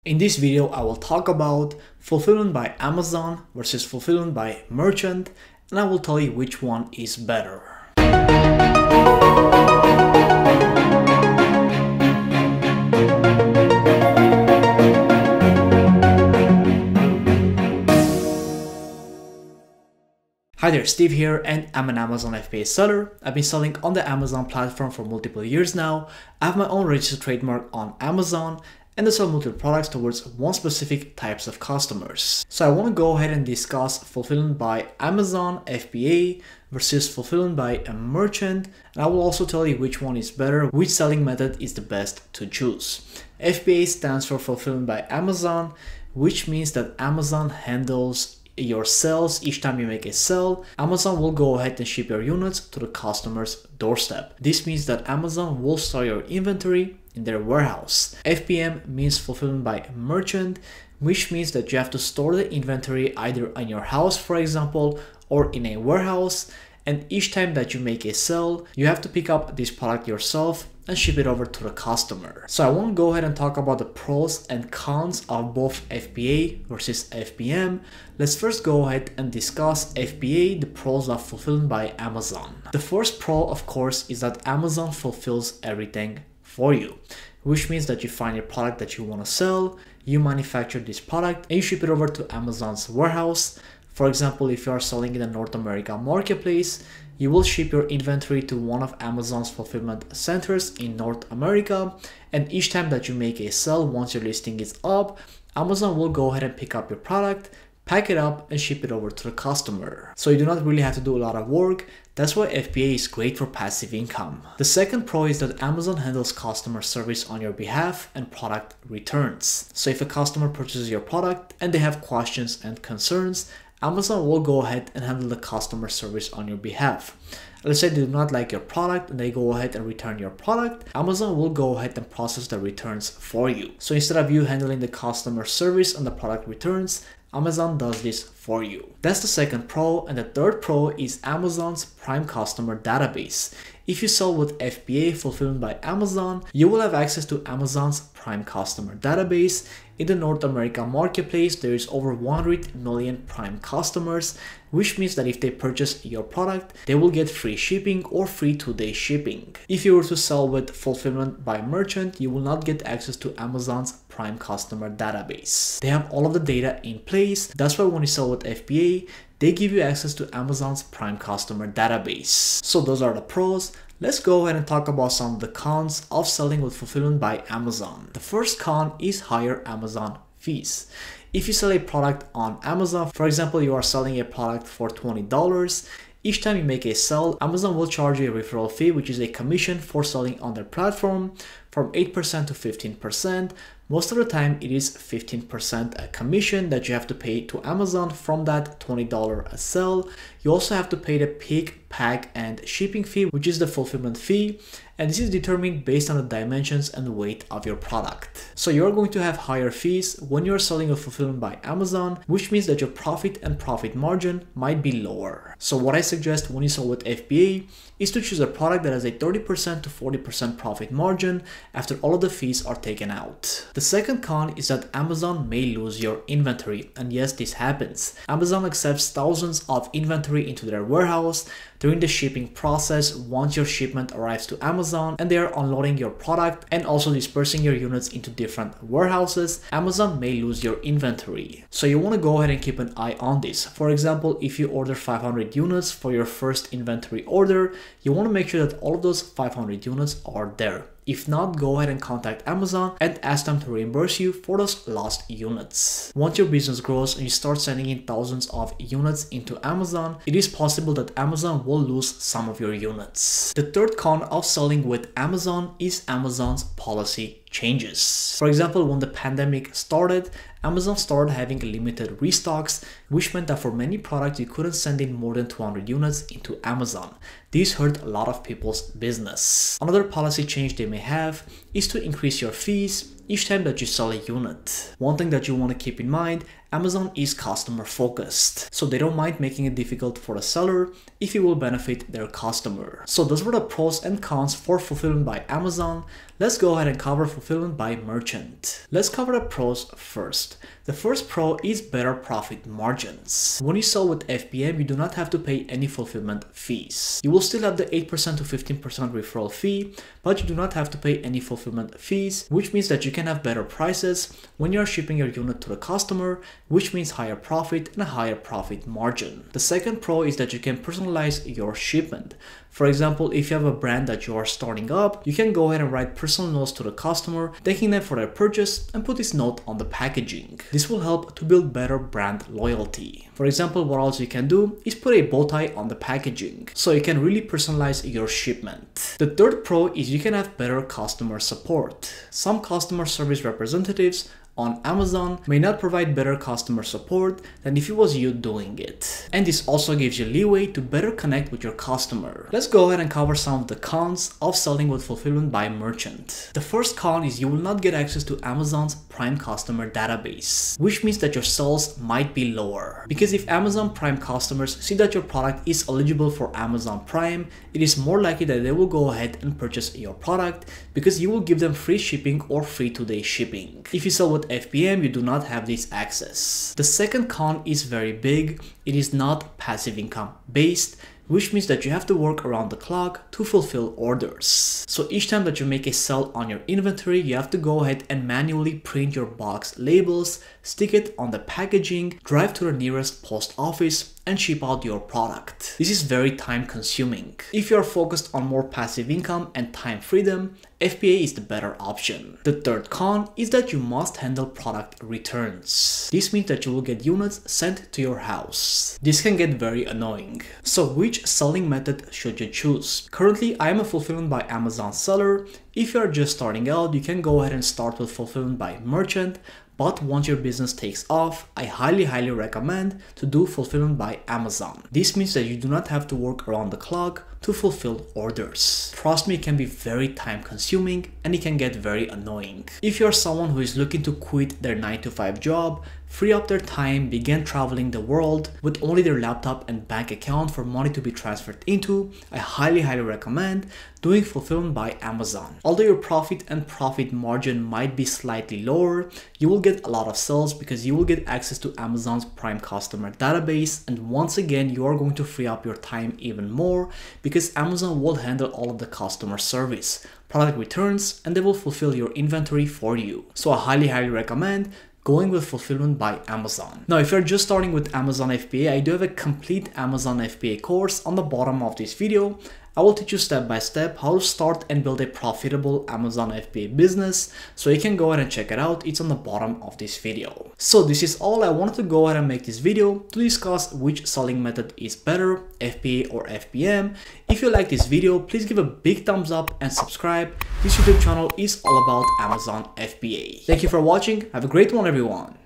In this video, I will talk about fulfillment by Amazon versus fulfillment by merchant, and I will tell you which one is better. Hi there, Steve here, and I'm an Amazon FBA seller. I've been selling on the Amazon platform for multiple years now. I have my own registered trademark on Amazon, and I sell multiple products towards one specific types of customers. So I want to go ahead and discuss fulfillment by Amazon FBA versus fulfillment by a merchant, and I will also tell you which one is better, which selling method is the best to choose. FBA stands for fulfillment by Amazon, which means that Amazon handles your sales. Each time you make a sale, Amazon will go ahead and ship your units to the customer's doorstep. This means that Amazon will store your inventory in their warehouse. FBM means fulfillment by merchant, which means that you have to store the inventory either in your house, for example, or in a warehouse. And each time that you make a sale, you have to pick up this product yourself and ship it over to the customer. So I want to go ahead and talk about the pros and cons of both FBA versus FBM. Let's first go ahead and discuss FBA, the pros of fulfillment by Amazon. The first pro, of course, is that Amazon fulfills everything for you, which means that you find a product that you want to sell, you manufacture this product, and you ship it over to Amazon's warehouse. For example, if you are selling in the North America marketplace, you will ship your inventory to one of Amazon's fulfillment centers in North America, and each time that you make a sale, once your listing is up, Amazon will go ahead and pick up your product, pack it up, and ship it over to the customer. So you do not really have to do a lot of work. That's why FBA is great for passive income. The second pro is that Amazon handles customer service on your behalf and product returns. So if a customer purchases your product and they have questions and concerns, Amazon will go ahead and handle the customer service on your behalf. Let's say they do not like your product and they go ahead and return your product, Amazon will go ahead and process the returns for you. So instead of you handling the customer service and the product returns, Amazon does this for you. That's the second pro, and the third pro is Amazon's Prime Customer Database. If you sell with FBA fulfillment by Amazon, you will have access to Amazon's Prime Customer Database. In the North America marketplace, there is over 100 million Prime customers, which means that if they purchase your product, they will get free shipping or free 2-day shipping. If you were to sell with fulfillment by merchant, you will not get access to Amazon's Prime Customer Database. They have all of the data in place. That's why when you sell with FBA, they give you access to Amazon's Prime Customer Database. So those are the pros. Let's go ahead and talk about some of the cons of selling with fulfillment by Amazon. The first con is higher Amazon fees. If you sell a product on Amazon, for example, you are selling a product for $20, each time you make a sale, Amazon will charge you a referral fee, which is a commission for selling on their platform, from 8% to 15%. Most of the time, it is 15% a commission that you have to pay to Amazon from that $20 a sale. You also have to pay the pick, pack, and shipping fee, which is the fulfillment fee. And this is determined based on the dimensions and weight of your product. So you're going to have higher fees when you're selling a fulfillment by Amazon, which means that your profit and profit margin might be lower. So what I suggest when you sell with FBA is to choose a product that has a 30% to 40% profit margin after all of the fees are taken out. The second con is that Amazon may lose your inventory, and yes, this happens. Amazon accepts thousands of inventory into their warehouse during the shipping process. Once your shipment arrives to Amazon and they are unloading your product and also dispersing your units into different warehouses, Amazon may lose your inventory. So you want to go ahead and keep an eye on this. For example, if you order 500 units for your first inventory order, you want to make sure that all of those 500 units are there. If not, go ahead and contact Amazon and ask them to reimburse you for those lost units. Once your business grows and you start sending in thousands of units into Amazon, it is possible that Amazon will lose some of your units. The third con of selling with Amazon is Amazon's policy changes. For example, when the pandemic started, Amazon started having limited restocks, which meant that for many products you couldn't send in more than 200 units into Amazon. This hurt a lot of people's business. Another policy change they may have is to increase your fees each time that you sell a unit. One thing that you want to keep in mind, Amazon is customer focused, so they don't mind making it difficult for the seller if it will benefit their customer. So those were the pros and cons for fulfillment by Amazon. Let's go ahead and cover fulfillment by merchant. Let's cover the pros first. The first pro is better profit margins. When you sell with FBM, you do not have to pay any fulfillment fees. You will still have the 8% to 15% referral fee, but you do not have to pay any fulfillment fees, which means that you can have better prices when you are shipping your unit to the customer, which means higher profit and a higher profit margin. The second pro is that you can personalize your shipment. For example, if you have a brand that you are starting up, you can go ahead and write personal notes to the customer, thanking them for their purchase, and put this note on the packaging. This will help to build better brand loyalty. For example, what else you can do is put a bow tie on the packaging, so you can really personalize your shipment. The third pro is you can have better customer support. Some customer service representatives on Amazon may not provide better customer support than if it was you doing it. And this also gives you leeway to better connect with your customer. Let's go ahead and cover some of the cons of selling with fulfillment by merchant. The first con is you will not get access to Amazon's Prime customer database, which means that your sales might be lower. Because if Amazon Prime customers see that your product is eligible for Amazon Prime, it is more likely that they will go ahead and purchase your product because you will give them free shipping or free 2-day shipping. If you sell with FBM, you do not have this access. The second con is very big. It is not passive income based, which means that you have to work around the clock to fulfill orders. So each time that you make a sale on your inventory, you have to go ahead and manually print your box labels, stick it on the packaging, drive to the nearest post office, and ship out your product. This is very time consuming. If you are focused on more passive income and time freedom, FBA is the better option. The third con is that you must handle product returns. This means that you will get units sent to your house. This can get very annoying. So which selling method should you choose? Currently, I am a fulfillment by Amazon seller. If you are just starting out, you can go ahead and start with fulfillment by merchant. But once your business takes off, I highly recommend to do fulfillment by Amazon. This means that you do not have to work around the clock to fulfill orders. Trust me, it can be very time consuming and it can get very annoying. If you're someone who is looking to quit their 9-to-5 job, free up their time, begin traveling the world with only their laptop and bank account for money to be transferred into, I highly recommend doing fulfillment by Amazon. Although your profit and profit margin might be slightly lower, you will get a lot of sales because you will get access to Amazon's Prime customer database, and once again you are going to free up your time even more because Amazon will handle all of the customer service, product returns, and they will fulfill your inventory for you. So I highly recommend going with fulfillment by Amazon. Now, if you're just starting with Amazon FBA, I do have a complete Amazon FBA course on the bottom of this video. I will teach you step by step how to start and build a profitable Amazon FBA business, so you can go ahead and check it out. It's on the bottom of this video. So this is all. I wanted to go ahead and make this video to discuss which selling method is better, FBA or FBM. If you like this video, please give a big thumbs up and subscribe. This YouTube channel is all about Amazon FBA. Thank you for watching. Have a great one, everyone.